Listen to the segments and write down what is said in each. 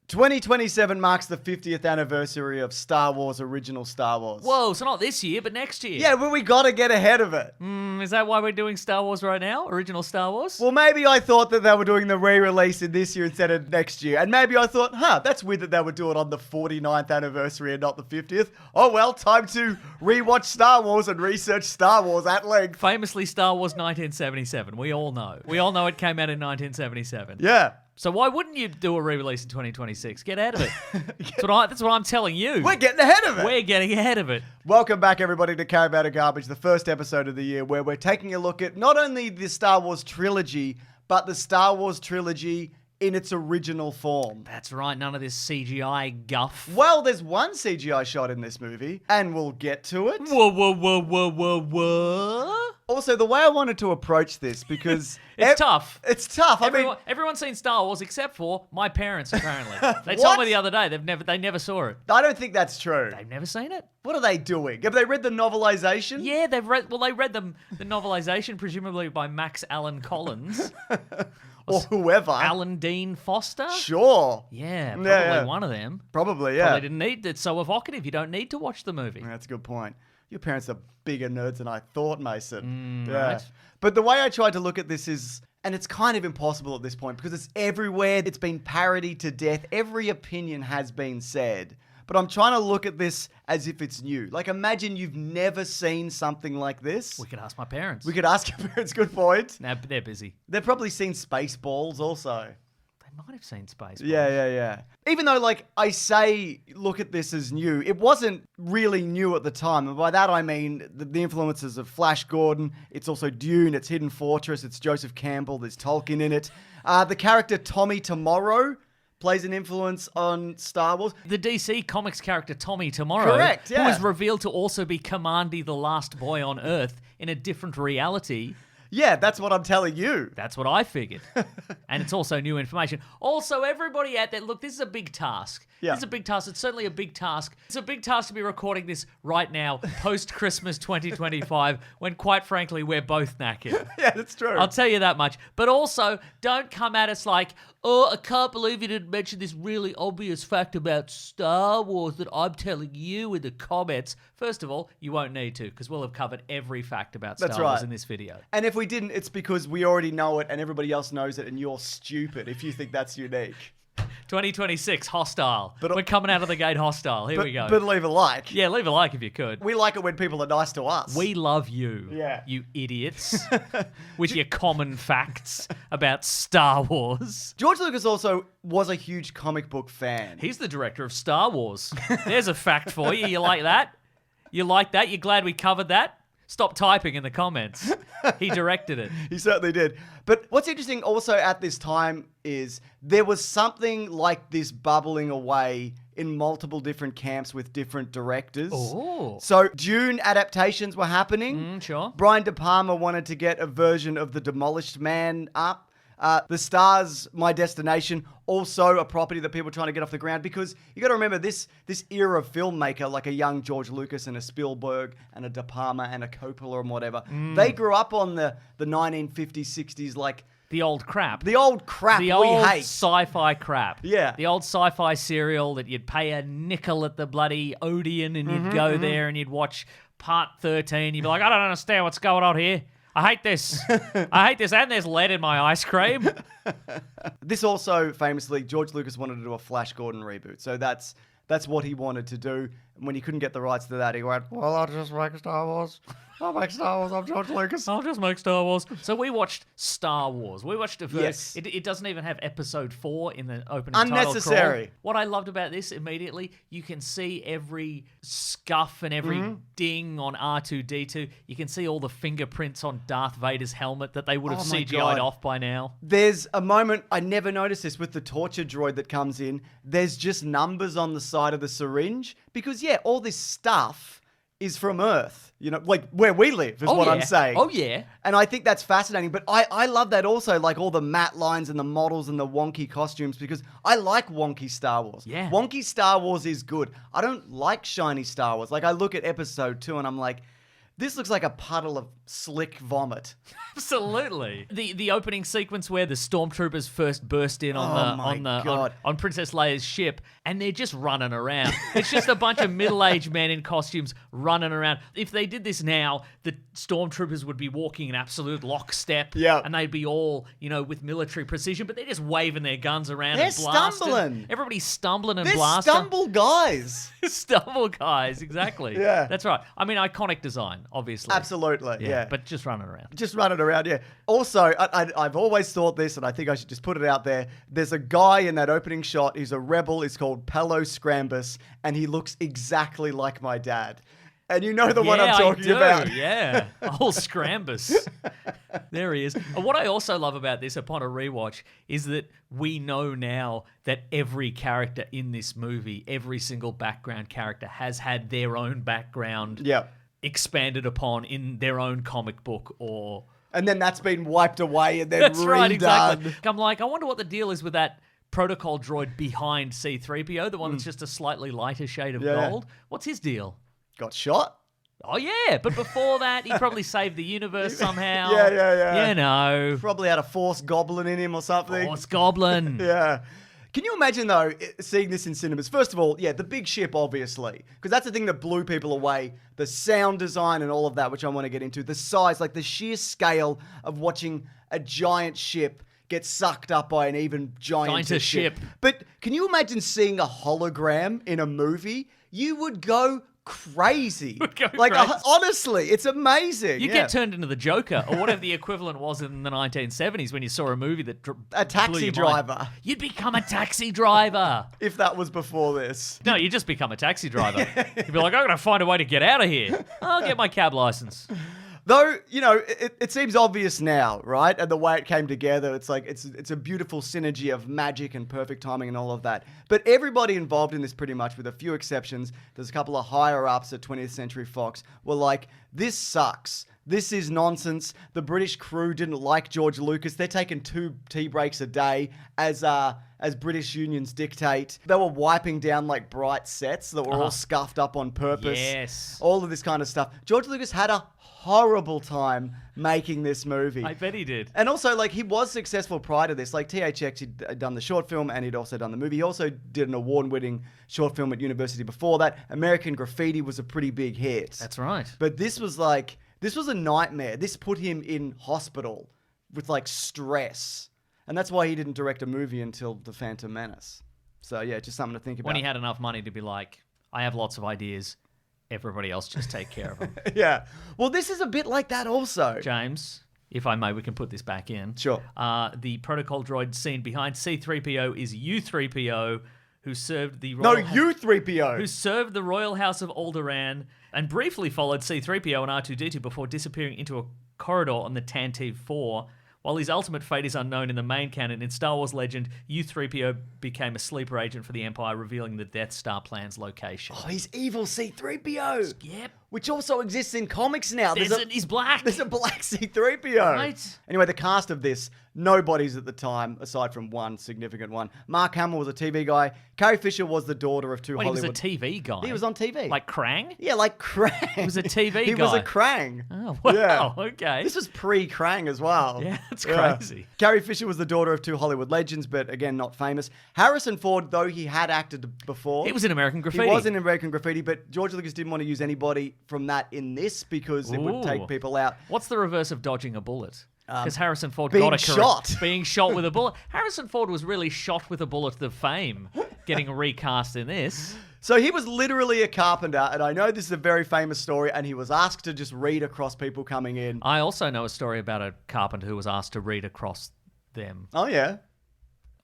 2027 marks the 50th anniversary of Star Wars, original Star Wars. Whoa, so not this year, but next year. Yeah, well, we got to get ahead of it. Is that why we're doing Star Wars right now? Original Star Wars? Well, maybe I thought that they were doing the re-release in this year instead of next year. And maybe I thought, that's weird that they would do it on the 49th anniversary and not the 50th. Oh, well, time to rewatch Star Wars and research Star Wars at length. Famously, Star Wars 1977. We all know. We all know it came out in 1977. Yeah. So why wouldn't you do a re-release in 2026? Get ahead of it. That's what I'm telling you. We're getting ahead of it. We're getting ahead of it. Welcome back, everybody, to Caravan of Garbage, the first episode of the year where we're taking a look at not only the Star Wars trilogy, but the Star Wars trilogy in its original form. That's right, none of this CGI guff. Well, there's one CGI shot in this movie, and we'll get to it. Whoa. Also, the way I wanted to approach this, because... It's tough. It's tough. Everyone's seen Star Wars except for my parents, apparently. They told me the other day they never saw it. I don't think that's true. They've never seen it. What are they doing? Have they read the novelization? Yeah, they read the novelization, presumably by Max Allan Collins. Or whoever. Alan Dean Foster? Sure. Yeah, probably one of them. Probably, yeah. Probably didn't need it. It's so evocative. You don't need to watch the movie. That's a good point. Your parents are bigger nerds than I thought, Mason. Right. But the way I tried to look at this is, and it's kind of impossible at this point because it's everywhere. It's been parodied to death. Every opinion has been said. But I'm trying to look at this as if it's new. Like, imagine you've never seen something like this. We could ask my parents. We could ask your parents. Good point. No, but they're busy. They've probably seen Spaceballs also. They might have seen Spaceballs. Yeah. Even though, like, I say look at this as new, it wasn't really new at the time. And by that I mean the influences of Flash Gordon. It's also Dune. It's Hidden Fortress. It's Joseph Campbell. There's Tolkien in it. The character Tommy Tomorrow plays an influence on Star Wars. The DC Comics character Tommy Tomorrow, correct, yeah. who was revealed to also be Commandy, the last boy on Earth, in a different reality. Yeah, that's what I'm telling you. That's what I figured. And it's also new information. Also, everybody out there, look, this is a big task. Yeah. This is a big task. It's certainly a big task. It's a big task to be recording this right now, post-Christmas 2025, when, quite frankly, we're both knackered. Yeah, that's true. I'll tell you that much. But also, don't come at us like, oh, I can't believe you didn't mention this really obvious fact about Star Wars that I'm telling you in the comments. First of all, you won't need to, because we'll have covered every fact about Star Wars in this video. And if we didn't, it's because we already know it and everybody else knows it and you're stupid if you think that's unique. 2026, hostile. But we're coming out of the gate hostile. Here we go. But leave a like. Yeah, leave a like if you could. We like it when people are nice to us. We love you, you idiots, with your common facts about Star Wars. George Lucas also was a huge comic book fan. He's the director of Star Wars. There's a fact for you. You like that? You like that? You're glad we covered that? Stop typing in the comments. He directed it. He certainly did. But what's interesting also at this time is there was something like this bubbling away in multiple different camps with different directors. Oh. So Dune adaptations were happening. Sure. Brian De Palma wanted to get a version of The Demolished Man up. The Stars, My Destination, also a property that people are trying to get off the ground because you got to remember this era of filmmaker like a young George Lucas and a Spielberg and a De Palma and a Coppola and whatever. They grew up on the 1950s, 60s, like the old crap. The old crap the we old hate. Sci-fi crap. Yeah. The old sci-fi serial that you'd pay a nickel at the bloody Odeon and you'd go there and you'd watch part 13. You'd be like, I don't understand what's going on here. I hate this. I hate this. And there's lead in my ice cream. This also, famously, George Lucas wanted to do a Flash Gordon reboot. So that's what he wanted to do. And when he couldn't get the rights to that, he went, well, I'll just make Star Wars. I'll make Star Wars. I'm George Lucas. I'll just make Star Wars. So we watched Star Wars. We watched a version. Yes. It doesn't even have episode 4 in the opening title Unnecessary. crawl. What I loved about this immediately, you can see every scuff and every ding on R2-D2. You can see all the fingerprints on Darth Vader's helmet that they would have CGI'd off by now. There's a moment, I never noticed this, with the torture droid that comes in. There's just numbers on the side of the syringe. Because, yeah, all this stuff is from Earth. You know, like where we live is what I'm saying. Oh, yeah. And I think that's fascinating. But I love that also, like all the matte lines and the models and the wonky costumes, because I like wonky Star Wars. Yeah. Wonky Star Wars is good. I don't like shiny Star Wars. Like I look at episode 2 and I'm like, this looks like a puddle of slick vomit. Absolutely. The opening sequence where the stormtroopers first burst in on Princess Leia's ship, and they're just running around. It's just a bunch of middle-aged men in costumes running around. If they did this now, the stormtroopers would be walking in absolute lockstep. Yeah. And they'd be all, with military precision, but they're just waving their guns around They're and blasting. stumbling. Everybody's stumbling and They're blasting. stumble guys. Stumble guys, exactly. Yeah. That's right. I mean, iconic design, obviously. Absolutely, yeah. But just running around. Just running around, yeah. Also, I've always thought this, and I think I should just put it out there. There's a guy in that opening shot. He's a rebel. He's called Palo Scrambus, and he looks exactly like my dad. And you know the one I'm talking about. Yeah, old Scrambus. There he is. And what I also love about this upon a rewatch is that we know now that every character in this movie, every single background character has had their own background expanded upon in their own comic book or... And then that's been wiped away and then That's redone. right, exactly. I'm like, I wonder what the deal is with that protocol droid behind C-3PO, the one that's just a slightly lighter shade of gold. What's his deal? Got shot? Oh, yeah. But before that, he probably saved the universe somehow. Yeah. Probably had a Force Goblin in him or something. Force Goblin. Yeah. Can you imagine, though, seeing this in cinemas? First of all, the big ship, obviously, because that's the thing that blew people away. The sound design and all of that, which I want to get into. The size, like the sheer scale of watching a giant ship get sucked up by an even gianter ship. But can you imagine seeing a hologram in a movie? You would go crazy. Honestly, it's amazing. You get turned into the Joker or whatever the equivalent was in the 1970s when you saw a movie that a taxi driver. You'd become a taxi driver. If that was before this. No, you just become a taxi driver. You'd be like, I'm going to find a way to get out of here. I'll get my cab license. Though, it seems obvious now, right? And the way it came together, it's like, it's a beautiful synergy of magic and perfect timing and all of that. But everybody involved in this pretty much, with a few exceptions, there's a couple of higher-ups at 20th Century Fox, were like, this sucks. This is nonsense. The British crew didn't like George Lucas. They're taking 2 tea breaks a day as British unions dictate. They were wiping down like bright sets that were all scuffed up on purpose. Yes. All of this kind of stuff. George Lucas had a horrible time making this movie. I bet he did. And also, like, he was successful prior to this. Like, THX, he'd done the short film and he'd also done the movie. He also did an award-winning short film at university before that. American Graffiti was a pretty big hit. That's right. But this was a nightmare. This put him in hospital with, like, stress. And that's why he didn't direct a movie until The Phantom Menace. So, yeah, just something to think about. When he had enough money to be like, I have lots of ideas. Everybody else just take care of them. Yeah. Well, this is a bit like that also. James, if I may, we can put this back in. Sure. The protocol droid scene behind C-3PO is U-3PO, who served the U-3PO. who served the Royal House of Alderaan and briefly followed C-3PO and R2-D2 before disappearing into a corridor on the Tantive 4. While his ultimate fate is unknown in the main canon, in Star Wars legend, U-3PO became a sleeper agent for the Empire, revealing the Death Star plan's location. Oh, he's evil C-3PO. Yep. Which also exists in comics now. He's black. There's a black C-3PO. Right. Anyway, the cast of this, nobody's at the time, aside from one significant one. Mark Hamill was a TV guy. Carrie Fisher was the daughter of two Hollywood... He was a TV guy? He was on TV. Like Krang? Yeah, like Krang. He was a TV guy? He was a Krang. Oh, wow. Yeah. Okay. This was pre-Krang as well. Yeah, that's crazy. Carrie Fisher was the daughter of two Hollywood legends, but again, not famous. Harrison Ford, though he had acted before... He was in American Graffiti. He was in American Graffiti, but George Lucas didn't want to use anybody from that in this because it would take people out. What's the reverse of dodging a bullet? Because Harrison Ford being got a shot. Being shot with a bullet. Harrison Ford was really shot with a bullet of fame, getting recast in this. So he was literally a carpenter, and I know this is a very famous story, and he was asked to just read across people coming in. I also know a story about a carpenter who was asked to read across them. Oh, yeah?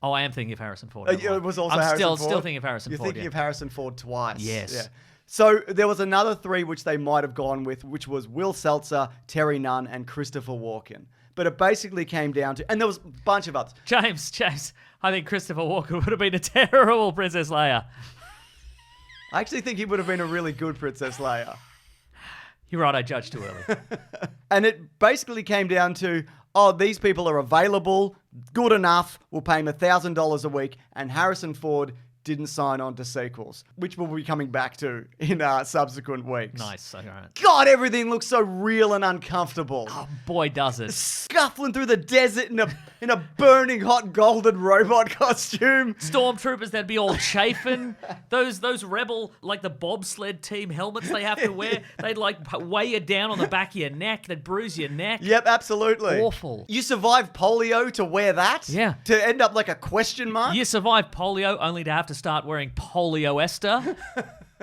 Oh, I am thinking of Harrison Ford. It was also Harrison Ford? Still thinking of Harrison You're Ford. You're thinking of Harrison Ford twice. Yes. Yeah. So there was another 3 which they might have gone with, which was Will Seltzer, Terry Nunn, and Christopher Walken. But it basically came down to... And there was a bunch of others. James, I think Christopher Walken would have been a terrible Princess Leia. I actually think he would have been a really good Princess Leia. You're right, I judged too early. And it basically came down to, these people are available, good enough, we'll pay him $1,000 a week, and Harrison Ford didn't sign on to sequels, which we'll be coming back to in subsequent weeks. Nice. All right. God, everything looks so real and uncomfortable. Oh, boy, does it. Scuffling through the desert in a burning hot golden robot costume. Stormtroopers, they'd be all chafing. Those rebel, like the bobsled team helmets they have to wear, they'd like weigh you down on the back of your neck. They'd bruise your neck. Yep, absolutely. Awful. You survived polio to wear that? Yeah. To end up like a question mark? You survive polio only to have to start wearing polyester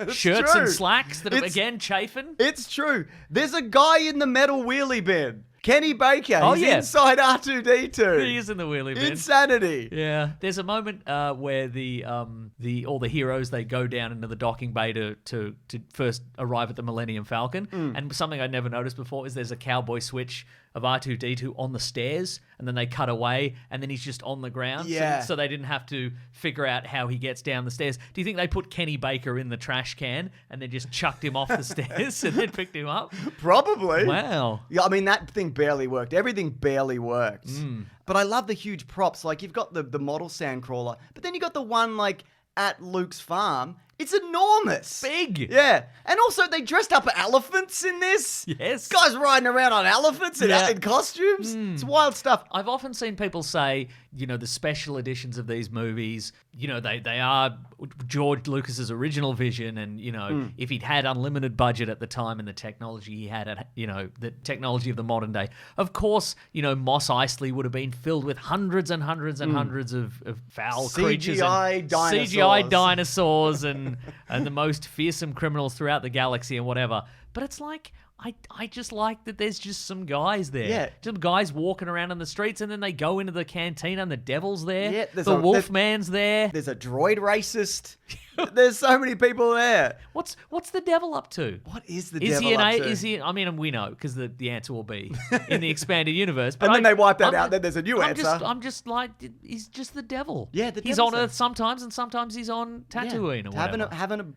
shirts true. and slacks that are, It's- again, chafing. It's true. There's a guy in the metal wheelie bin. Kenny Baker. Oh, He's yeah. inside R2-D2. He is in the wheelie bin. Insanity. Yeah, there's a moment where all the heroes, they go down into the docking bay to first arrive at the Millennium Falcon, and something I'd never noticed before is there's a cowboy switch of R2-D2 on the stairs, and then they cut away, and then he's just on the ground. Yeah. So they didn't have to figure out how he gets down the stairs. Do you think they put Kenny Baker in the trash can and then just chucked him off the stairs and then picked him up? Probably. Wow. Yeah, I mean, that thing barely worked. Everything barely worked. But I love the huge props. Like, you've got the model sandcrawler, but then you got the one, like, at Luke's farm. It's enormous. Big. Yeah. And also, they dressed up elephants in this. Yes. Guys riding around on elephants in, Yeah. in costumes. It's wild stuff. I've often seen people say, the special editions of these movies, they are George Lucas's original vision, and, if he'd had unlimited budget at the time and the technology he had at, the technology of the modern day, of course, Mos Eisley would have been filled with hundreds and hundreds and hundreds of foul creatures. And CGI dinosaurs and the most fearsome criminals throughout the galaxy and whatever. But it's like, I just like that there's just some guys there. Yeah. Some guys walking around in the streets, and then they go into the canteen and the devil's there. Yeah, the Wolfman's there. There's a droid racist. There's so many people there. What's the devil up to? What is the Is devil he an up A? to? Is he? I mean, we know because the answer will be in the expanded universe. But And then they wipe that I'm- out, then there's a new answer. I'm just like, he's just the devil. Yeah, the he's devil's on there. Earth sometimes, and sometimes he's on Tatooine or whatever.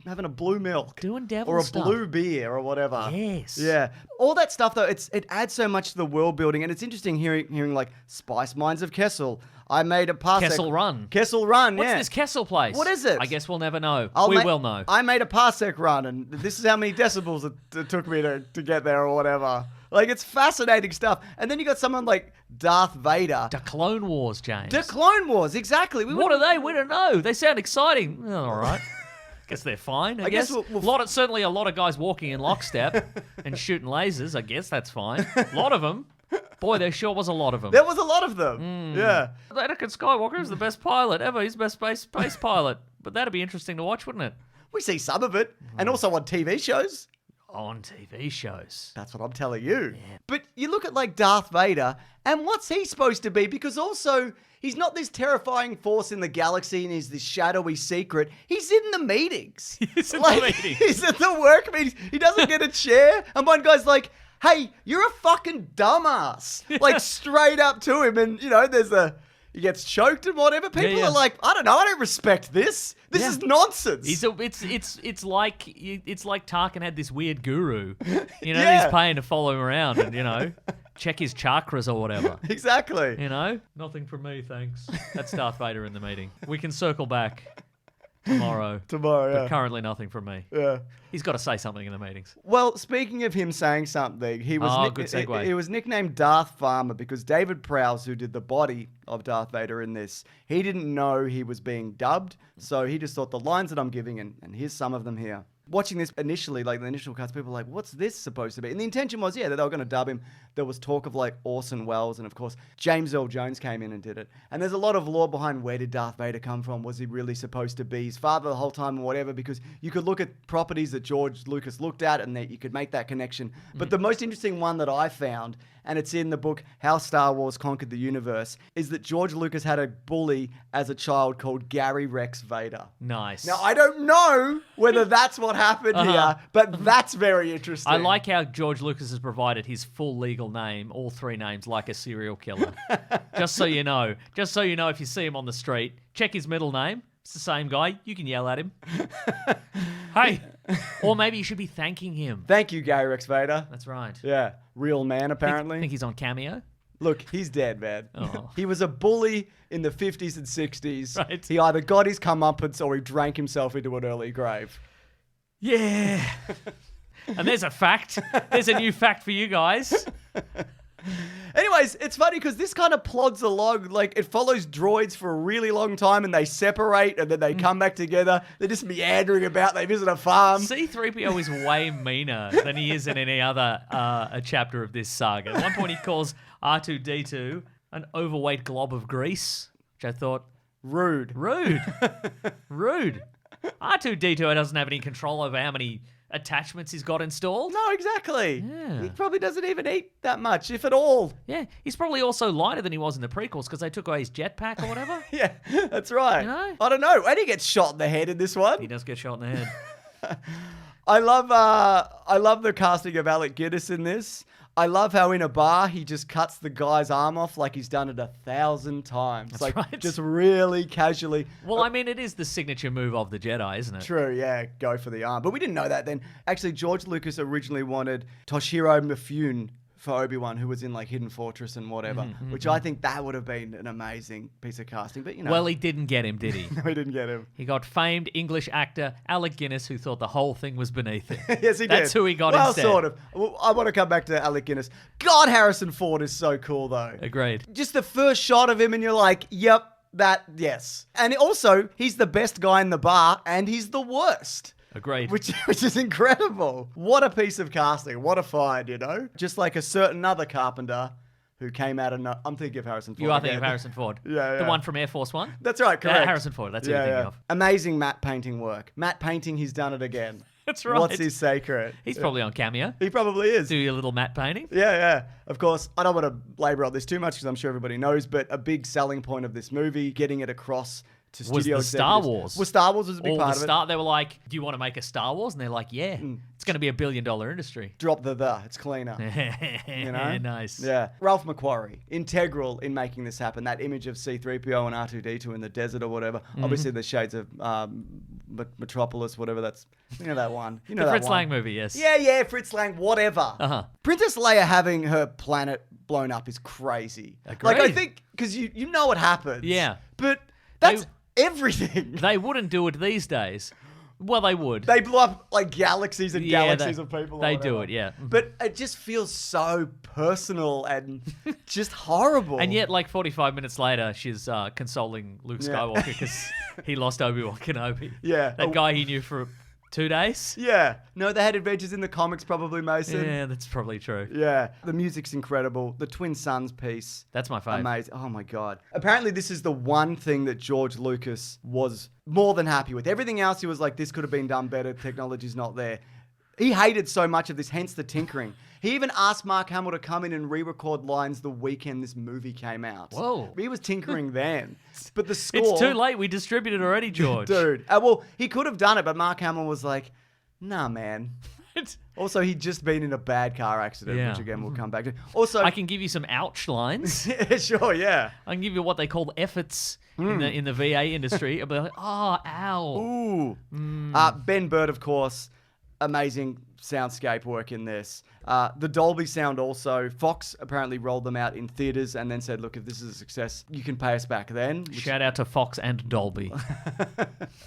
having a blue milk. Doing devil or a stuff. blue beer or whatever. Yes. Yeah. All that stuff though, it adds so much to the world building, and it's interesting hearing like Spice Mines of Kessel. I made a parsec. Kessel Run. Kessel Run. What's yeah. this Kessel place? What is it? I guess we'll never know. I'll We ma- will know. I made a parsec run, and this is how many decibels it took me to get there or whatever. Like, it's fascinating stuff. And then you got someone like Darth Vader. The Clone Wars, James. The Clone Wars, exactly. What are they? We don't know. They sound exciting. Oh, all right. Guess they're fine. I guess guess certainly a lot of guys walking in lockstep and shooting lasers. I guess that's fine. A lot of them. Boy, there sure was a lot of them. There was a lot of them. Yeah. Anakin Skywalker is the best pilot ever. He's the best space pilot. But that'd be interesting to watch, wouldn't it? We see some of it. And also on TV shows. On TV shows. That's what I'm telling you. Yeah. But you look at like Darth Vader, and what's he supposed to be? Because also, he's not this terrifying force in the galaxy and he's this shadowy secret. He's in the meetings. He's in the meetings. He's at the work meetings. He doesn't get a chair. And one guy's like, hey, you're a fucking dumbass. Like, straight up to him. And, he gets choked and whatever. People yeah. are like, I don't know, I don't respect this. This Yeah. is nonsense. It's like Tarkin had this weird guru, that Yeah. he's paying to follow him around and check his chakras or whatever. Exactly. Nothing from me, thanks. That's Darth Vader in the meeting. We can circle back tomorrow. Tomorrow, But yeah. currently nothing from me. Yeah. He's got to say something in the meetings. Well, speaking of him saying something, he was good segue. he was nicknamed Darth Farmer because David Prowse, who did the body of Darth Vader in this, he didn't know he was being dubbed, so he just thought the lines that I'm giving, and here's some of them here. Watching this initially, like the initial cuts, people were like, what's this supposed to be? And the intention was, that they were going to dub him. There was talk of like Orson Welles, and of course, James Earl Jones came in and did it. And there's a lot of lore behind where did Darth Vader come from? Was he really supposed to be his father the whole time or whatever? Because you could look at properties that George Lucas looked at and that you could make that connection. But the most interesting one that I found, and it's in the book How Star Wars Conquered the Universe, is that George Lucas had a bully as a child called Gary Rex Vader. Nice. Now, I don't know whether that's what happened here, but that's very interesting. I like how George Lucas has provided his full legal name, all three names, like a serial killer. Just so you know. Just so you know, if you see him on the street, check his middle name. It's the same guy. You can yell at him. Hey. Or maybe you should be thanking him. Thank you, Gary Rex Vader. That's right. Yeah. Real man, apparently. Think he's on Cameo? Look, he's dead, man. Oh. He was a bully in the 50s and 60s. Right. He either got his comeuppance or he drank himself into an early grave. Yeah. And there's a fact. There's a new fact for you guys. Anyways, it's funny because this kind of plods along. Like, it follows droids for a really long time and they separate and then they come back together. They're just meandering about. They visit a farm. C-3PO is way meaner than he is in any other a chapter of this saga. At one point, he calls R2-D2 an overweight glob of grease, which I thought, Rude. rude. R2-D2 doesn't have any control over how many attachments he's got installed. No, exactly. Yeah. He probably doesn't even eat that much, if at all. Yeah, he's probably also lighter than he was in the prequels because they took away his jetpack or whatever. Yeah, that's right. You know? I don't know. And he gets shot in the head in this one. He does get shot in the head. I love the casting of Alec Guinness in this. I love how in a bar he just cuts the guy's arm off like he's done it 1,000 times. That's like right. just really casually. Well, I mean, it is the signature move of the Jedi, isn't it? True, yeah, go for the arm. But we didn't know that then. Actually, George Lucas originally wanted Toshiro Mifune for Obi-Wan, who was in like Hidden Fortress and whatever, which I think that would have been an amazing piece of casting. But you know, Well, he didn't get him, did he? no, we didn't get him. He got famed English actor Alec Guinness, who thought the whole thing was beneath him. Yes, he did. That's who he got well, instead. sort of. Well, I want to come back to Alec Guinness. God, Harrison Ford is so cool, though. Agreed. Just the first shot of him, and you're like, yep, yes. And also, he's the best guy in the bar, and he's the worst. Agreed. Which is incredible. What a piece of casting. What a find, you know? Just like a certain other carpenter who came out and I'm thinking of Harrison Ford. You are thinking again. of Harrison Ford. Yeah. The one from Air Force One? That's right, correct. Harrison Ford, that's who you're thinking of. Amazing matte painting work. Matte painting, he's done it again. That's right. What's his secret? He's probably on Cameo. He probably is. Do your little matte painting. Yeah. Of course, I don't want to labor on this too much because I'm sure everybody knows, but a big selling point of this movie, getting it across to Was studio the Star executives- Wars. Well, Star Wars was a big All part the of it. start, they were like, do you want to make a Star Wars? And they're like, yeah. It's going to be $1 billion industry. Drop the. It's cleaner. You know? Nice. Yeah. Ralph McQuarrie, integral in making this happen. That image of C-3PO and R2-D2 in the desert or whatever. Obviously, the shades of Metropolis, whatever that's... You know that one. You know The that Fritz one. Lang movie, yes. Yeah, Fritz Lang, whatever. Uh-huh. Princess Leia having her planet blown up is crazy. Like, I Agreed. think... Because you know what happens. Yeah. But that's everything. They wouldn't do it these days. Well, they would. They blew up like galaxies and Yeah, galaxies of people. or they do whatever. it, yeah. But it just feels so personal and just horrible. And yet, like 45 minutes later, she's consoling Luke Yeah. Skywalker because he lost Obi-Wan Kenobi. Yeah. That guy he knew for 2 days. Yeah. No, they had adventures in the comics, probably, Mason. Yeah, that's probably true. Yeah. The music's incredible. The Twin Sons piece. That's my favourite. Amazing. Oh my God. Apparently, this is the one thing that George Lucas was more than happy with. Everything else, he was like, this could have been done better. Technology's not there. He hated so much of this, hence the tinkering. He even asked Mark Hamill to come in and re-record lines the weekend this movie came out. Whoa. He was tinkering then. But the score... It's too late. We distributed already, George. Dude. Well, he could have done it, but Mark Hamill was like, nah, man. Also, he'd just been in a bad car accident, Yeah. which again we'll come back to. Also, I can give you some ouch lines. sure, yeah. I can give you what they call efforts in the VA industry. I'll be like, oh, ow. Ooh. Ben Bird, of course, amazing soundscape work in this. The Dolby sound also. Fox apparently rolled them out in theaters and then said, look, if this is a success, you can pay us back then. Which- Shout out to Fox and Dolby.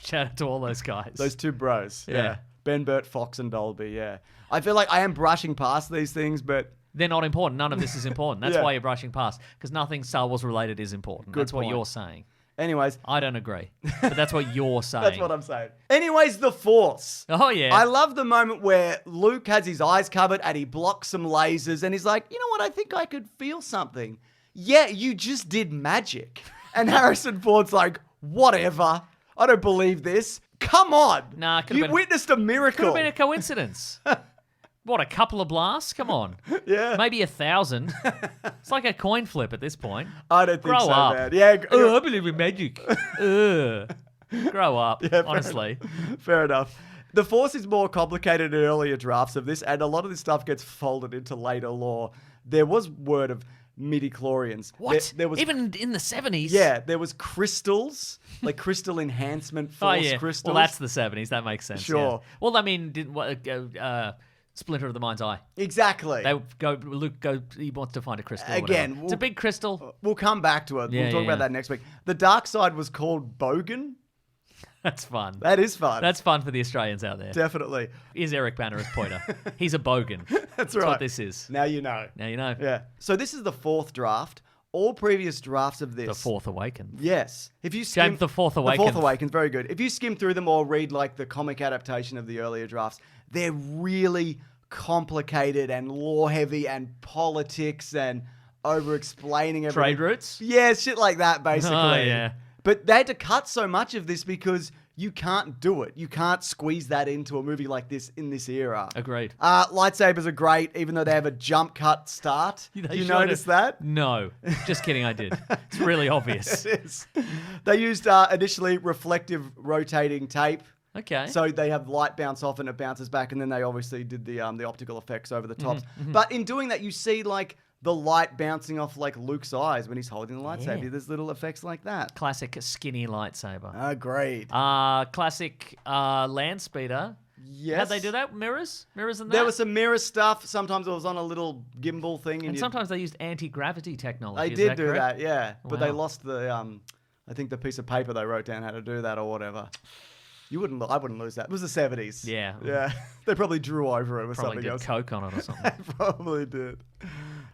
Shout out to all those guys. Those two bros. Yeah. Ben Burt, Fox, and Dolby, yeah. I feel like I am brushing past these things, but They're not important. None of this is important. That's Yeah. why you're brushing past. Because nothing Star Wars related is important. That's what point. you're saying. anyways, I don't agree. But that's what you're saying. that's what I'm saying. Anyways, the Force. Oh, yeah. I love the moment where Luke has his eyes covered and he blocks some lasers and he's like, you know what, I think I could feel something. Yeah, you just did magic. And Harrison Ford's like, whatever. I don't believe this. Come on. Nah, could've you been- witnessed a Could miracle. have been a coincidence. What, a couple of blasts? Come on. Yeah. Maybe 1,000. It's like a coin flip at this point. I don't think Grow so, up. man. Yeah, Oh, I believe in magic. Ugh. Grow up, fair honestly. Fair enough. The Force is more complicated in earlier drafts of this, and a lot of this stuff gets folded into later lore. There was word of midi-chlorians. What? There was, Even in the 70s? yeah, there was crystals, like crystal enhancement Oh, Force yeah. crystals. Well, that's the 70s. That makes sense. Sure. Yeah. Well, I mean, splinter of the mind's eye. Exactly. Luke he wants to find a crystal. Again, it's a big crystal. We'll come back to it. Yeah, We'll talk about that next week. The dark side was called Bogan. That's fun. That is fun. That's fun for the Australians out there. Definitely. Here's Eric Banner as Pointer. He's a bogan. That's That's right. what this is. Now you know. Now you know. Yeah. So this is the fourth draft. All previous drafts of this. The Fourth Awakens. Yes. If you skim, James, The Fourth Awakens. The Fourth Awakens, very good. If you skim through them or read like the comic adaptation of the earlier drafts, they're really complicated and lore heavy and politics and over-explaining everything. Trade routes? Yeah, shit like that, basically. Oh, yeah. But they had to cut so much of this because you can't do it. You can't squeeze that into a movie like this in this era. Agreed. Lightsabers are great, even though they have a jump cut start. They You showed notice it. that? No. Just kidding, I did. It's really obvious. It is. They used initially reflective rotating tape. Okay. So they have light bounce off and it bounces back, and then they obviously did the optical effects over the tops. But in doing that, you see like the light bouncing off like Luke's eyes when he's holding the lightsaber. Yeah. There's little effects like that. Classic skinny lightsaber. Great. Classic land speeder. Yes. How'd they do that? Mirrors? Mirrors in that? There was some mirror stuff. Sometimes it was on a little gimbal thing. And sometimes they used anti-gravity technology. they Is did that do correct? that, yeah. But they Wow. lost the I think the piece of paper they wrote down how to do that or whatever. I wouldn't lose that. It was the 70s. Yeah. Yeah. They probably drew over it with Probably something did else. coke on it or something. They probably did.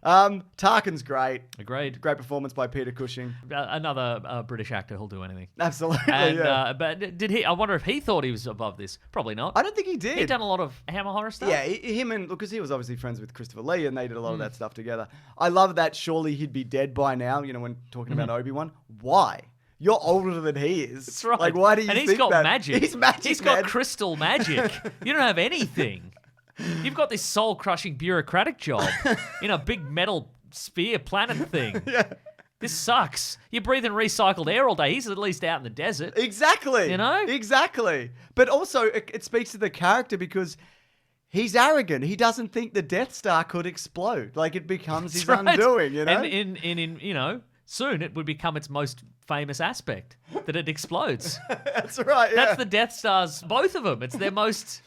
Tarkin's great. Agreed. Great performance by Peter Cushing. Another British actor who'll do anything. Absolutely, And, yeah. but did he? I wonder if he thought he was above this. Probably not. I don't think he did. He'd done a lot of Hammer horror stuff. Yeah, him and because he was obviously friends with Christopher Lee, and they did a lot Hmm. of that stuff together. I love that. Surely he'd be dead by now. You know, when talking about Obi-Wan, why? You're older than he is. That's right. Like, why do you and he's think got that? magic. He's magic. He's man. got crystal magic. You don't have anything. You've got this soul-crushing bureaucratic job in a big metal sphere planet thing. Yeah. This sucks. You're breathing recycled air all day. He's at least out in the desert. Exactly. You know? Exactly. But also, it speaks to the character because he's arrogant. He doesn't think the Death Star could explode. Like, it becomes his That's right. undoing, you know? And in you know, soon it would become its most famous aspect, that it explodes. That's right, yeah. That's the Death Stars, both of them. It's their most...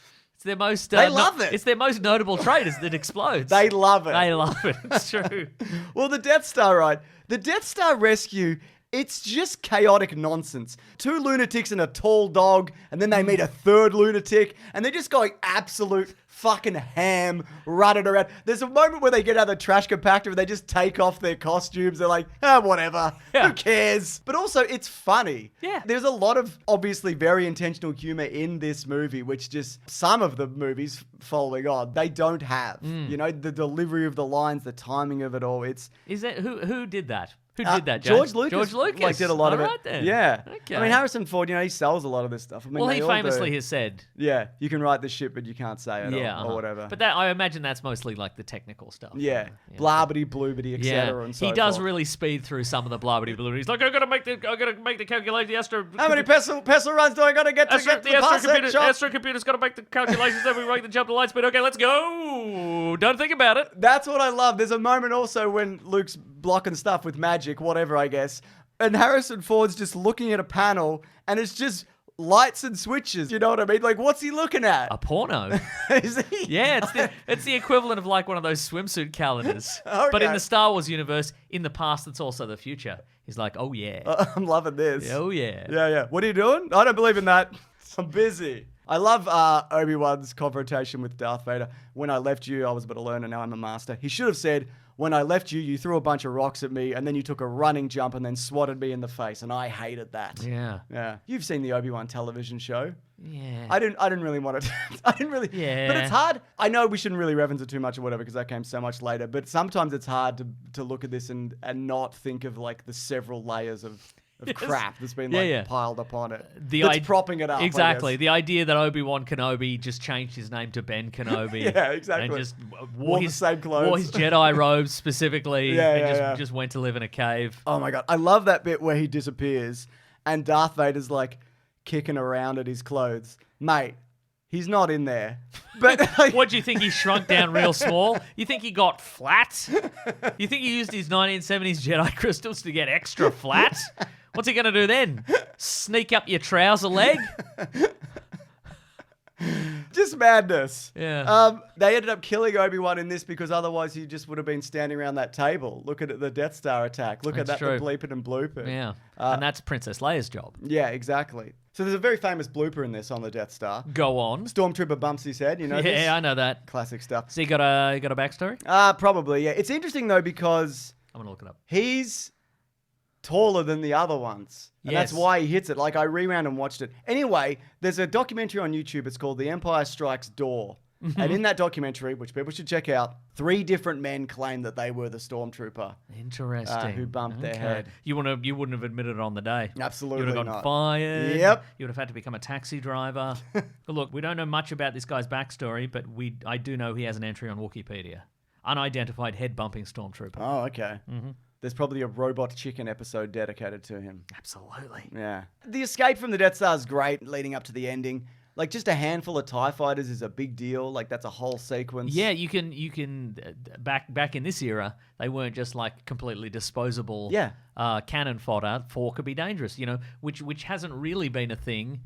They love it. It's their most notable trait is that it explodes. They love it. They love it. It's true. Well, the Death Star, right? The Death Star rescue, it's just chaotic nonsense. 2 lunatics and a tall dog, and then they meet a third lunatic, and they're just going absolute fucking ham, running around. There's a moment where they get out of the trash compactor and they just take off their costumes. They're like, whatever. Yeah. Who cares? But also, it's funny. Yeah. There's a lot of obviously very intentional humor in this movie, which just some of the movies following on, they don't have. You know, the delivery of the lines, the timing of it all. It's Is that who did that? Who did that, James? George Lucas. George Lucas. Like, did a lot of it. All right then. Yeah. Okay. I mean, Harrison Ford, you know, he sells a lot of this stuff. I mean, Well, they he all do. famously has said. Yeah, you can write the shit, but you can't say it or whatever. But that I imagine that's mostly like the technical stuff. yeah, blabbity, bloobity, etc. and so he does forth. really speed through some of the blabbity blue. He's like, I gotta make the calculation. The astro. How many pestle runs do I got to get to get to the parsec shop? Astro computer's got to make the calculations. Then we make the jump to light speed. Okay, let's go. Don't think about it. That's what I love. There's a moment also when Luke's blocking stuff with magic, whatever, I guess. And Harrison Ford's just looking at a panel and it's just lights and switches. You know what I mean? Like, what's he looking at? A porno. Is he? Yeah, it's the equivalent of like one of those swimsuit calendars. Okay. But in the Star Wars universe, in the past, it's also the future. He's like, oh yeah. I'm loving this. Oh yeah. Yeah. What are you doing? I don't believe in that. I'm busy. I love Obi-Wan's confrontation with Darth Vader. When I left you, I was but a learner, now I'm a master. He should have said, when I left you, you threw a bunch of rocks at me, and then you took a running jump and then swatted me in the face, and I hated that. Yeah. Yeah. You've seen the Obi-Wan television show. Yeah. I didn't really want to. I didn't really. Yeah. But it's hard. I know we shouldn't really reference it too much or whatever because that came so much later. But sometimes it's hard to look at this and not think of like the several layers of crap that's been piled upon it. That's propping it up. Exactly. I guess. The idea that Obi-Wan Kenobi just changed his name to Ben Kenobi. Yeah, exactly. And just Wore the same clothes. Wore his Jedi robes specifically. Yeah, and yeah. just went to live in a cave. Oh my God. I love that bit where he disappears and Darth Vader's like kicking around at his clothes. Mate, he's not in there. But like, What do you think? He shrunk down real small? You think he got flat? You think he used his 1970s Jedi crystals to get extra flat? What's he going to do then? Sneak up your trouser leg? Just madness. Yeah. They ended up killing Obi-Wan in this because otherwise he just would have been standing around that table looking at the Death Star attack. Look at That's that, true. the bleeping and blooping. Yeah. And that's Princess Leia's job. Yeah, exactly. So there's a very famous blooper in this on the Death Star. Go on. Stormtrooper bumps his head, you know this? Yeah, I know that. Classic stuff. So you got a backstory? Probably, yeah. It's interesting though because I'm gonna look it up. he's taller than the other ones. And that's Yes. why he hits it. Like, I rewound and watched it. Anyway, there's a documentary on YouTube. It's called The Empire Strikes Door. And in that documentary, which people should check out, 3 different men claim that they were the stormtrooper. Interesting. Who bumped their head. You wouldn't have admitted it on the day. Absolutely You would have gotten not. fired. Yep. You would have had to become a taxi driver. But look, we don't know much about this guy's backstory, but I do know he has an entry on Wikipedia. Unidentified head bumping stormtrooper. Oh, okay. There's probably a Robot Chicken episode dedicated to him. Absolutely. Yeah. The escape from the Death Star is great leading up to the ending. Like, just a handful of TIE fighters is a big deal. Like, that's a whole sequence. Yeah, you can back in this era, they weren't just like completely disposable cannon fodder. 4 could be dangerous, you know, which hasn't really been a thing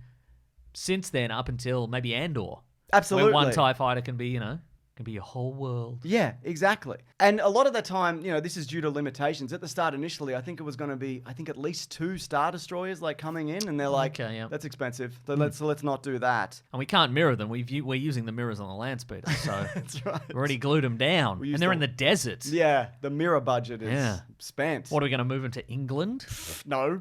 since then up until maybe Andor. Absolutely. Where one TIE fighter can be, you know, can be a whole world. Yeah, exactly. And a lot of the time, you know, this is due to limitations. At the start, initially, I think it was going to be, at least 2 Star Destroyers like coming in, and they're like, Okay, yeah. that's expensive. So let's not do that. And we can't mirror them. We're using the mirrors on the land speeder, so That's right. we've already glued them down. We used And they're to- in the desert. Yeah, the mirror budget is spent. What are we going to move them to England? No.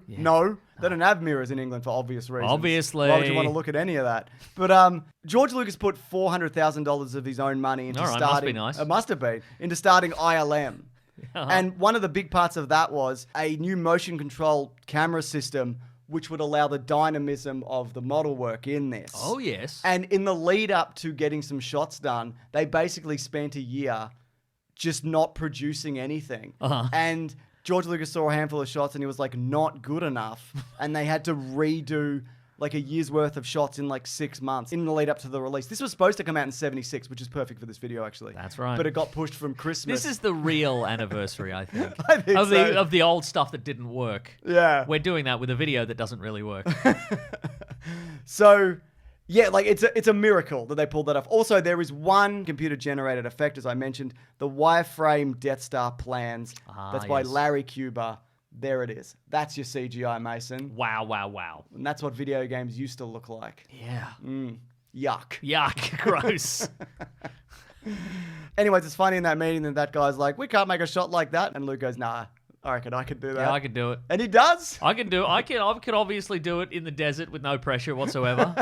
They don't have mirrors in England for obvious reasons. Obviously. Why would you want to look at any of that? But George Lucas put $400,000 of his own money into All right, starting. must be nice. It must have been into starting ILM. And one of the big parts of that was a new motion control camera system which would allow the dynamism of the model work in this. Oh, yes. And in the lead up to getting some shots done, they basically spent a year just not producing anything. And George Lucas saw a handful of shots and he was like, not good enough. And they had to redo like a year's worth of shots in like 6 months in the lead up to the release. This was supposed to come out in 76, which is perfect for this video, actually. That's right. But it got pushed from Christmas. This is the real anniversary, I think. I think of so. of the old stuff that didn't work. Yeah. We're doing that with a video that doesn't really work. So, yeah, like it's a miracle that they pulled that off. Also, there is one computer-generated effect, as I mentioned, the wireframe Death Star plans. That's by yes. Larry Cuba. There it is. That's your CGI, Mason. Wow. And that's what video games used to look like. Yeah. Yuck. Yuck. Gross. Anyways, it's funny in that meeting that guy's like, we can't make a shot like that. And Luke goes, nah, I reckon I could do that. Yeah, I can do it. And he does. I can do it. I can obviously do it in the desert with no pressure whatsoever.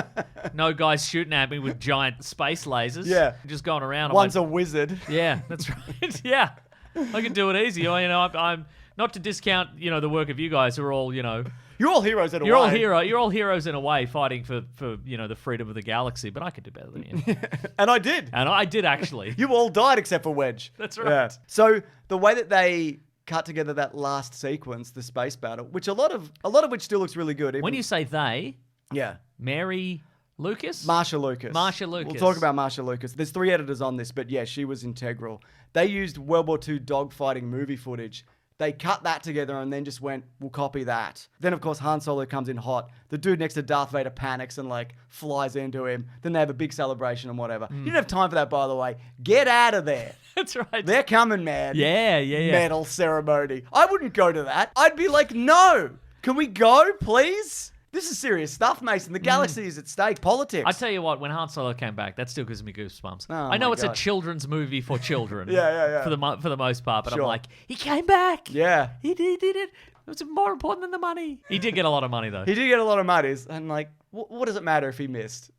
No guys shooting at me with giant space lasers. Yeah. Just going around. I'm One's like, a wizard. yeah, that's right. Yeah. I can do it easy. You know, I'm not to discount, you know, the work of you guys who are all, you know, You're all heroes in a way. you're all heroes in a way fighting for you know, the freedom of the galaxy, but I could do better than you. And I did. And I did actually. You all died except for Wedge. That's right. So the way that they cut together that last sequence, the space battle, which a lot of which still looks really good. When you say they, yeah, Mary Lucas? Marsha Lucas. Marsha Lucas. We'll talk about Marsha Lucas. There's 3 editors on this, but yeah, she was integral. They used World War II dogfighting movie footage. They cut that together and then just went, we'll copy that. Then, of course, Han Solo comes in hot. The dude next to Darth Vader panics and, like, flies into him. Then they have a big celebration and whatever. You didn't have time for that, by the way. Get out of there. That's right. They're coming, man. Yeah. Medal ceremony. I wouldn't go to that. I'd be like, no. Can we go, please? This is serious stuff, Mason. The galaxy is at stake. Politics. I tell you what, when Han Solo came back, that still gives me goosebumps. Oh I know my it's God. a children's movie for children. Yeah. For the most part, but Sure. I'm like, he came back. Yeah. He did it. It was more important than the money. He did get a lot of money though. He did get a lot of monies. And, like, what does it matter if he missed?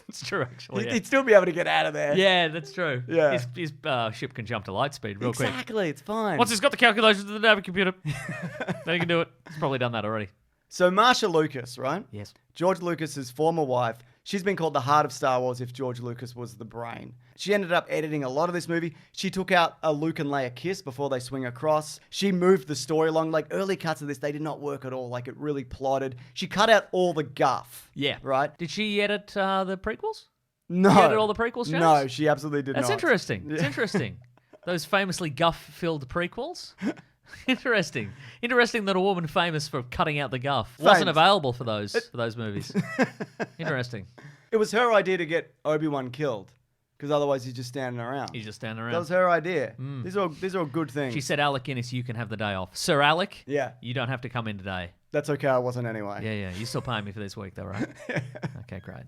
It's true, actually. Yeah. He'd still be able to get out of there. Yeah, that's true. Yeah. His ship can jump to light speed real quick. Exactly. It's fine. Once he's got the calculations to the nav computer, then he can do it. He's probably done that already. So Marsha Lucas, right? Yes. George Lucas's former wife. She's been called the heart of Star Wars if George Lucas was the brain. She ended up editing a lot of this movie. She took out a Luke and Leia kiss before they swing across. She moved the story along. Like, early cuts of this, they did not work at all. Like, it really plotted. She cut out all the guff. Yeah. Right? Did she edit the prequels? No. She edit all the prequels, James? No, she absolutely did That's not. interesting. It's interesting. Those famously guff-filled prequels. Interesting. Interesting that a woman famous for cutting out the guff wasn't Famous. available for those movies. Interesting. It was her idea to get Obi-Wan killed, because otherwise he's just standing around. He's just standing around. That was her idea. These are all good things. She said, Alec Guinness, you can have the day off. Sir Alec, Yeah, you don't have to come in today. that's okay. I wasn't anyway. Yeah. You're still paying me for this week, though, right? Okay, great.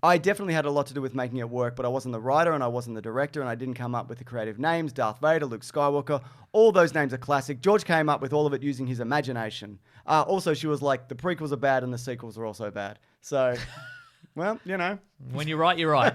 I definitely had a lot to do with making it work, but I wasn't the writer and I wasn't the director, and I didn't come up with the creative names. Darth Vader, Luke Skywalker, all those names are classic. George came up with all of it using his imagination. Also, she was like, the prequels are bad and the sequels are also bad. So, well, you know. When you're right, you're right.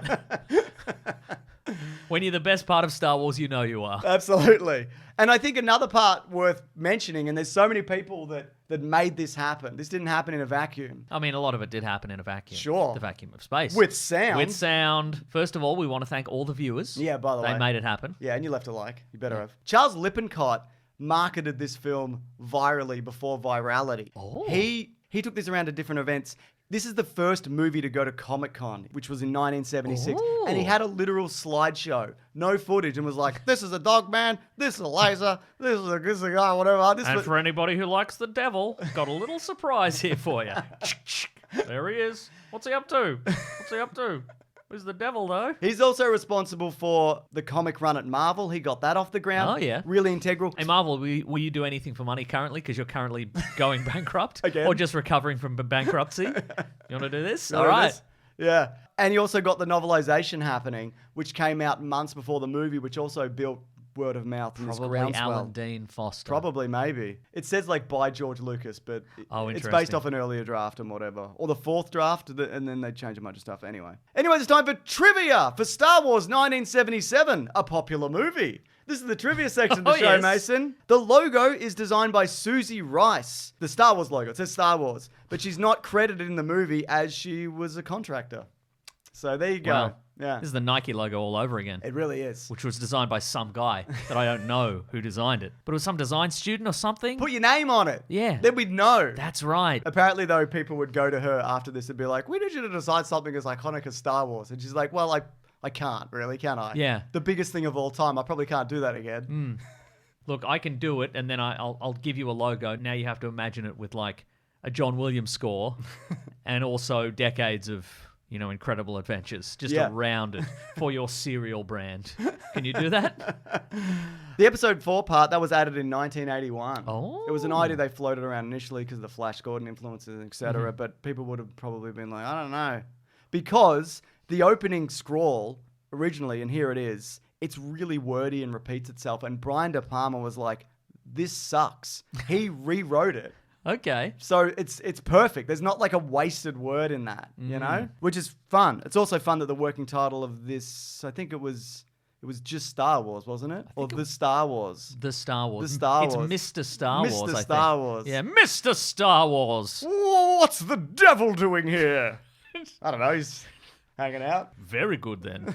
When you're the best part of Star Wars, you know you are. Absolutely. And I think another part worth mentioning, and there's so many people that made this happen. This didn't happen in a vacuum. I mean, a lot of it did happen in a vacuum. Sure. The vacuum of space. With sound. With sound. First of all, we want to thank all the viewers. Yeah, by the way. They made it happen. Yeah, and you left a like. You better have. Charles Lippincott marketed this film virally before virality. Oh. He took this around to different events. This is the first movie to go to Comic-Con, which was in 1976. Ooh. And he had a literal slideshow. No footage. And was like, this is a dog man. This is a laser. This is a guy, whatever. And for anybody who likes the devil, got a little surprise here for you. There he is. What's he up to? Who's the devil, though? He's also responsible for the comic run at Marvel. He got that off the ground. Oh, yeah. Really integral. Hey, Marvel, will you do anything for money currently? Because you're currently going bankrupt. Again? Or just recovering from bankruptcy? You want to do this? All Remember right. this? Yeah. And he also got the novelization happening, which came out months before the movie, which also built word of mouth and this Probably groundswell. Alan Dean Foster. Probably, maybe. It says like by George Lucas, but Oh, it's interesting. based off an earlier draft and whatever. Or the fourth draft, and then they change a bunch of stuff anyway. Anyways, it's time for trivia for Star Wars 1977, a popular movie. This is the trivia section of the Oh, show, yes. Mason. The logo is designed by Susie Rice. The Star Wars logo. It says Star Wars. But she's not credited in the movie as she was a contractor. So there you go. Wow. Yeah. This is the Nike logo all over again. It really is. Which was designed by some guy that I don't know who designed it. But it was some design student or something. Put your name on it. Yeah. Then we'd know. That's right. Apparently, though, people would go to her after this and be like, we need you to design something as iconic as Star Wars. And she's like, well, I can't really, can I? Yeah. The biggest thing of all time. I probably can't do that again. Look, I can do it, and then I'll give you a logo. Now you have to imagine it with like a John Williams score and also decades of, incredible adventures just Yeah. around it for your cereal brand. Can you do that? The episode 4 part, that was added in 1981. Oh. It was an idea they floated around initially because of the Flash Gordon influences, etc. Mm-hmm. But people would have probably been like, I don't know. Because the opening scroll originally, and here it is, it's really wordy and repeats itself. And Brian De Palma was like, this sucks. He rewrote it. Okay. So it's perfect. There's not like a wasted word in that, you know? Which is fun. It's also fun that the working title of this, I think it was just Star Wars, wasn't it? Or The Star Wars. The Star Wars. The Star It's Wars. Mr. Star Wars, I Mr. think. Star Wars. Yeah, Mr. Star Wars. What's the devil doing here? I don't know. He's hanging out. Very good then.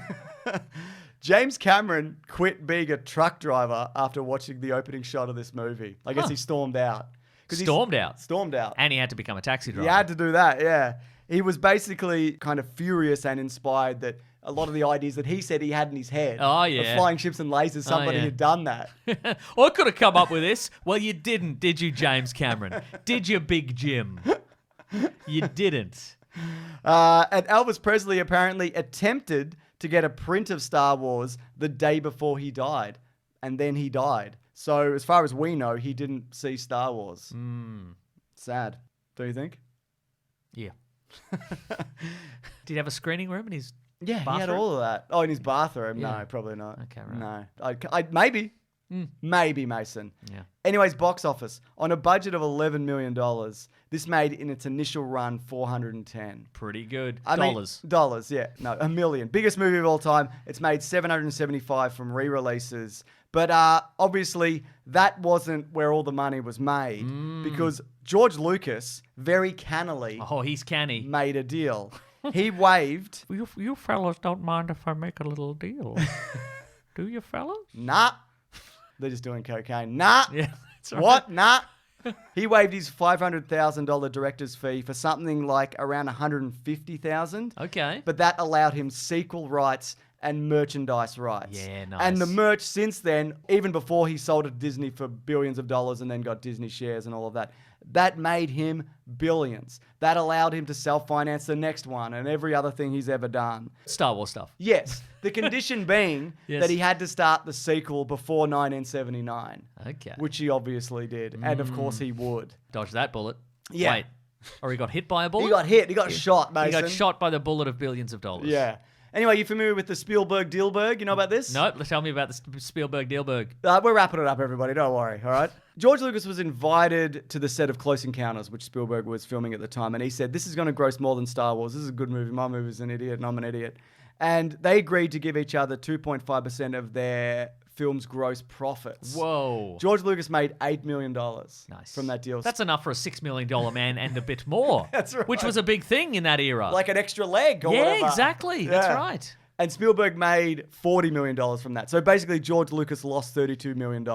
James Cameron quit being a truck driver after watching the opening shot of this movie. I guess he stormed out. 'Cause he's- Stormed out. Stormed out. And he had to become a taxi driver. He had to do that, yeah. He was basically kind of furious and inspired that a lot of the ideas that he said he had in his head Oh, of yeah. flying ships and lasers, somebody yeah. had done that. I could have come up with this. Well, you didn't, did you, James Cameron? Did you, Big Jim? You didn't. And Elvis Presley apparently attempted to get a print of Star Wars the day before he died. And then he died. So as far as we know, he didn't see Star Wars. Sad. Do you think? Yeah. Did he have a screening room in his Yeah, he had bathroom? all of that. Oh, in his bathroom? Yeah. No, probably not. Okay, right. No. Maybe. Maybe, Mason. Yeah. Anyways, box office. On a budget of $11 million, this made in its initial run 410. Pretty good. I mean, Dollars. dollars, yeah. No, $1 million. Biggest movie of all time. It's made 775 from re-releases. But obviously, that wasn't where all the money was made. Because George Lucas, very cannily, Oh, he's canny. made a deal. He waived... You fellas don't mind if I make a little deal. Do you fellas? Nah. They're just doing cocaine. Nah. Yeah. That's right. What? Nah. He waived his $500,000 director's fee for something like around $150,000. Okay. But that allowed him sequel rights and merchandise rights. Yeah, nice. And the merch since then, even before he sold it to Disney for billions of dollars and then got Disney shares and all of that, that made him billions. That allowed him to self-finance the next one and every other thing he's ever done. Star Wars stuff. Yes, the condition being Yes. that he had to start the sequel before 1979, Okay. which he obviously did. And of course he would. Dodge that bullet. Yeah. Wait. Or he got hit by a bullet? He got hit. He got shot, Mason. He got shot by the bullet of billions of dollars. Yeah. Anyway, you familiar with the Spielberg-Dealberg? You know about this? Nope. Tell me about the Spielberg-Dealberg. We're wrapping it up, everybody. Don't worry, all right? George Lucas was invited to the set of Close Encounters, which Spielberg was filming at the time, and he said, this is going to gross more than Star Wars. This is a good movie. My movie's an idiot, and I'm an idiot. And they agreed to give each other 2.5% of their film's gross profits. Whoa. George Lucas made $8 million Nice. from that deal. That's enough for a $6 million man and a bit more. That's right. Which was a big thing in that era. like an extra leg or yeah, whatever. exactly. That's Yeah. right. And Spielberg made $40 million from that. So basically, George Lucas lost $32 million.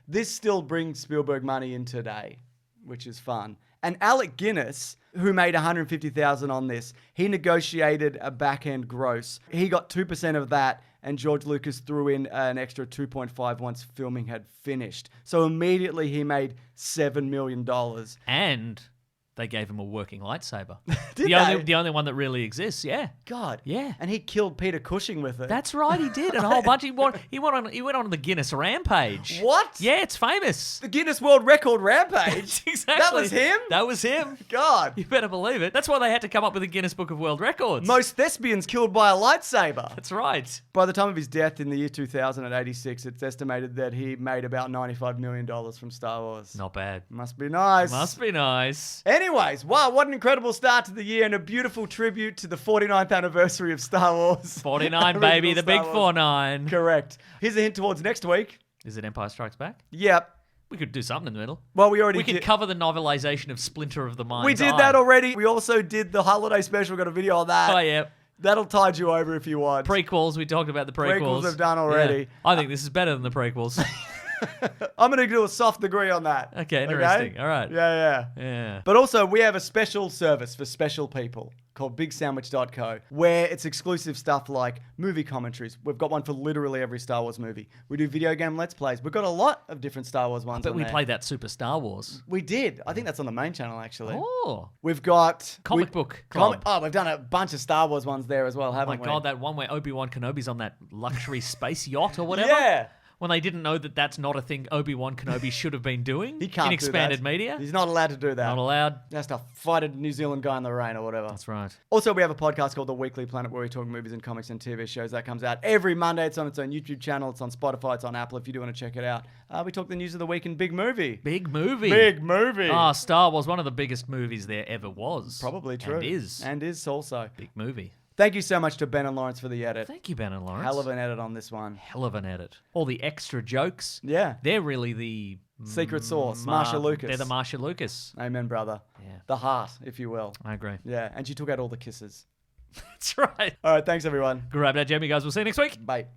This still brings Spielberg money in today, which is fun. And Alec Guinness, who made $150,000 on this, he negotiated a back-end gross. He got 2% of that, and George Lucas threw in an extra 2.5 once filming had finished. So immediately he made $7 million. And they gave him a working lightsaber. Did the they? only one that really exists, yeah. God. Yeah. And he killed Peter Cushing with it. That's right, he did. And a whole bunch. He went on the Guinness rampage. What? Yeah, it's famous. The Guinness World Record rampage? Exactly. That was him? That was him. God. You better believe it. That's why they had to come up with a Guinness Book of World Records. Most thespians killed by a lightsaber. That's right. By the time of his death in the year 2000 at 86, it's estimated that he made about $95 million from Star Wars. Not bad. Must be nice. Must be nice. Anyways, wow, what an incredible start to the year and a beautiful tribute to the 49th anniversary of Star Wars. 49, baby. The Original big Star Wars. 49. Correct. Here's a hint towards next week. Is it Empire Strikes Back? Yep. We could do something in the middle. Well, we already We could did. cover the novelization of Splinter of the Mind's We did Eye. that already. We also did the holiday special. Got a video on that. Oh, yeah. That'll tide you over if you want. Prequels. We talked about the prequels. Prequels have done already. Yeah. I think this is better than the prequels. I'm going to do a soft degree on that. Okay, interesting. All right. Yeah. Yeah. But also, we have a special service for special people called BigSandwich.co, where it's exclusive stuff like movie commentaries. We've got one for literally every Star Wars movie. We do video game Let's Plays. We've got a lot of different Star Wars ones But on we there. played that Super Star Wars. We did. I think that's on the main channel, actually. Oh. We've got... Comic book club. We've done a bunch of Star Wars ones there as well, Oh haven't my we? God, that one where Obi-Wan Kenobi's on that luxury space yacht or whatever. Yeah. When they didn't know that that's not a thing Obi-Wan Kenobi should have been doing He can't in expanded do that. media. He's not allowed to do that. Not allowed. He has to fight a New Zealand guy in the rain or whatever. That's right. Also, we have a podcast called The Weekly Planet where we talk movies and comics and TV shows. That comes out every Monday. It's on its own YouTube channel. It's on Spotify. It's on Apple if you do want to check it out. We talk the news of the week in Big Movie. Big movie. Big Movie. Ah, Star Wars, one of the biggest movies there ever was. Probably true. And is. Also. Big movie. Thank you so much to Ben and Lawrence for the edit. Thank you, Ben and Lawrence. Hell of an edit on this one. Hell of an edit. All the extra jokes. Yeah. They're really the... Secret sauce. Marsha Lucas. They're the Marsha Lucas. Amen, brother. Yeah. The heart, if you will. I agree. Yeah. And she took out all the kisses. That's right. All right. Thanks, everyone. Grab that, Jamie, guys. We'll see you next week. Bye.